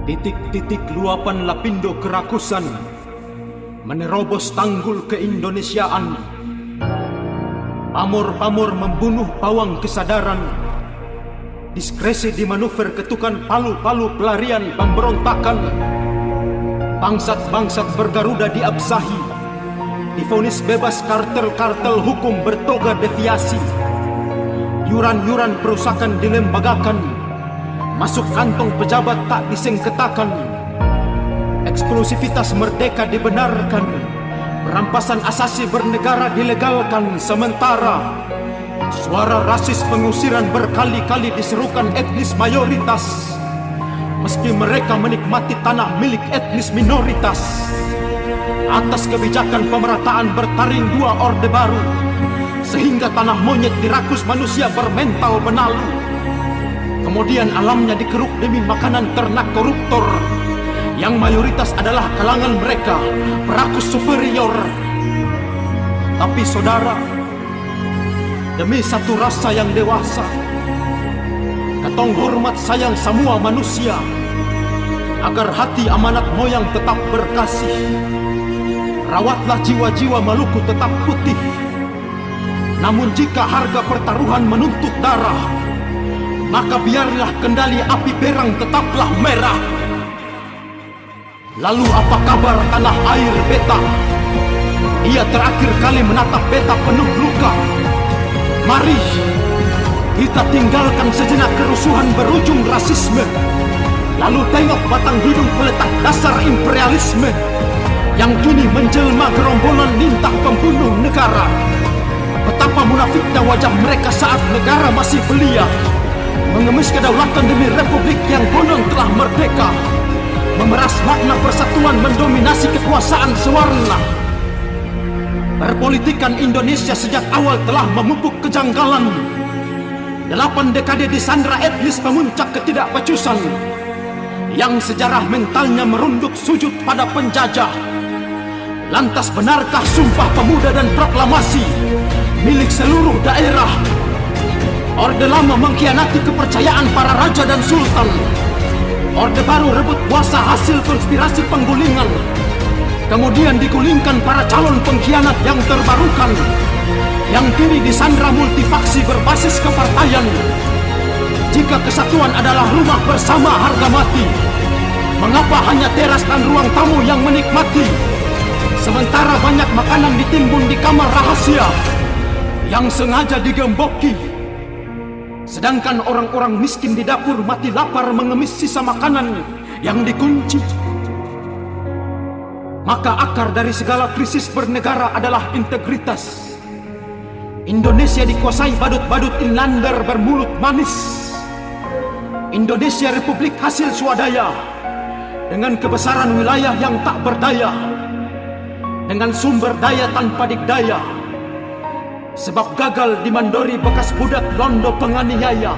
Titik-titik luapan lapindo kerakusan menerobos tanggul keindonesiaan. Pamor-pamor membunuh pawang kesadaran. Diskresi dimanuver ketukan palu-palu pelarian pemberontakan. Bangsat-bangsat bergaruda diabsahi, divonis bebas kartel-kartel hukum bertoga deviasi. Yuran-yuran perusakan dilembagakan, masuk kantong pejabat tak disengketakan. Eksklusivitas merdeka dibenarkan, perampasan asasi bernegara dilegalkan. Sementara suara rasis pengusiran berkali-kali diserukan etnis mayoritas, meski mereka menikmati tanah milik etnis minoritas. Atas kebijakan pemerataan bertaring dua orde baru, sehingga tanah monyet dirakus manusia bermental benalu. Kemudian alamnya dikeruk demi makanan ternak koruptor, yang mayoritas adalah kalangan mereka perakus superior. Tapi saudara, demi satu rasa yang dewasa, katong hormat sayang semua manusia, agar hati amanat moyang tetap berkasih. Rawatlah jiwa-jiwa Maluku tetap putih. Namun jika harga pertaruhan menuntut darah, maka biarlah kendali api perang tetaplah merah. Lalu apa kabar tanah air beta? Ia terakhir kali menatap beta penuh luka. Mari kita tinggalkan sejenak kerusuhan berujung rasisme, lalu tengok batang hidung peletak dasar imperialisme, yang kini menjelma gerombolan lintah pembunuh negara. Betapa munafiknya wajah mereka saat negara masih belia, mengemis kedaulatan demi republik yang konon telah merdeka, memeras makna persatuan mendominasi kekuasaan sewarna. Perpolitikan Indonesia sejak awal telah memupuk kejanggalan. 8 dekade disandra etnis pemuncak ketidakpecusan, yang sejarah mentalnya merunduk sujud pada penjajah. Lantas benarkah Sumpah Pemuda dan Proklamasi milik seluruh daerah? Orde Lama mengkhianati kepercayaan para raja dan sultan. Orde Baru rebut kuasa hasil konspirasi penggulingan. Kemudian digulingkan para calon pengkhianat yang terbarukan, yang kini disandra multifaksi berbasis kepartaian. Jika kesatuan adalah rumah bersama harga mati, mengapa hanya teras dan ruang tamu yang menikmati, sementara banyak makanan ditimbun di kamar rahasia yang sengaja digemboki? Sedangkan orang-orang miskin di dapur mati lapar mengemis sisa makanan yang dikunci. Maka akar dari segala krisis bernegara adalah integritas. Indonesia dikuasai badut-badut inlander bermulut manis. Indonesia republik hasil swadaya, dengan kebesaran wilayah yang tak berdaya, dengan sumber daya tanpa dikdaya, sebab gagal dimandori bekas budak londo penganiaya.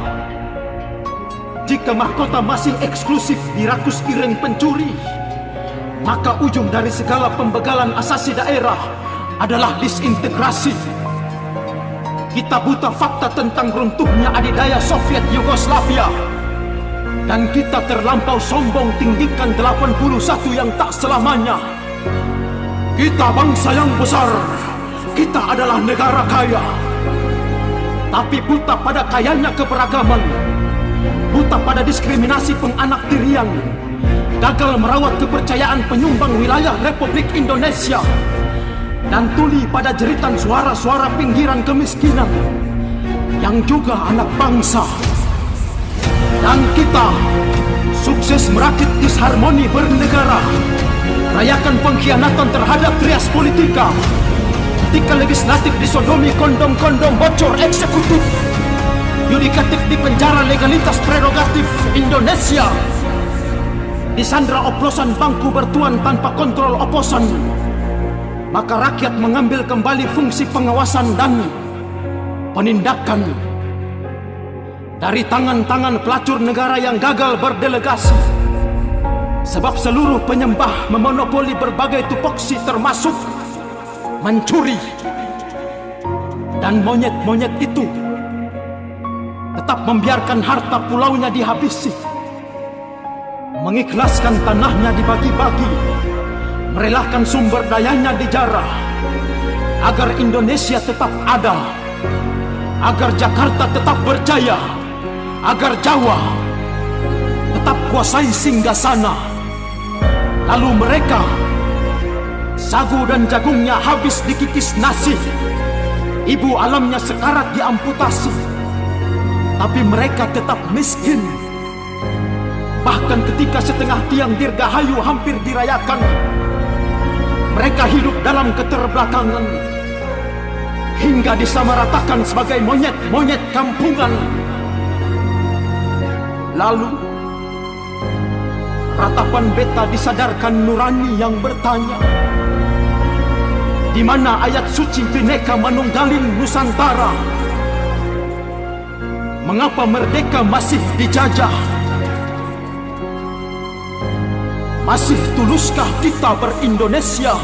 Jika mahkota masih eksklusif dirakus ireng pencuri, maka ujung dari segala pembegalan asasi daerah adalah disintegrasi. Kita buta fakta tentang runtuhnya adidaya Soviet Yugoslavia, dan kita terlampau sombong tinggikan 81 yang tak selamanya. Kita bangsa yang besar, kita adalah negara kaya, tapi buta pada kayanya keberagaman, buta pada diskriminasi penganaktirian, gagal merawat kepercayaan penyumbang wilayah Republik Indonesia, dan tuli pada jeritan suara-suara pinggiran kemiskinan yang juga anak bangsa. Dan kita sukses merakit disharmoni bernegara, rayakan pengkhianatan terhadap trias politika, ketika legislatif disodomi kondom-kondom bocor eksekutif, yudikatif di penjara legalitas prerogatif Indonesia, disandra oplosan bangku bertuan tanpa kontrol oposan. Maka rakyat mengambil kembali fungsi pengawasan dan penindakan dari tangan-tangan pelacur negara yang gagal berdelegasi. Sebab seluruh penyembah memonopoli berbagai tupoksi termasuk mencuri. Dan monyet-monyet itu tetap membiarkan harta pulaunya dihabisi. mengikhlaskan tanahnya dibagi-bagi, merelakan sumber dayanya dijarah, agar Indonesia tetap ada, agar Jakarta tetap berjaya, agar Jawa tetap kuasai singgasana. Lalu mereka, sagu dan jagungnya habis dikikis nasi, ibu alamnya sekarat diamputasi, tapi mereka tetap miskin. Bahkan ketika setengah tiang dirgahayu hampir dirayakan, mereka hidup dalam keterbelakangan, hingga disamaratakan sebagai monyet-monyet kampungan. Lalu, ratapan beta disadarkan nurani yang bertanya, di mana ayat suci Bhinneka Manunggalin Nusantara? Mengapa merdeka masih dijajah? Masih tuluskah kita ber-Indonesia?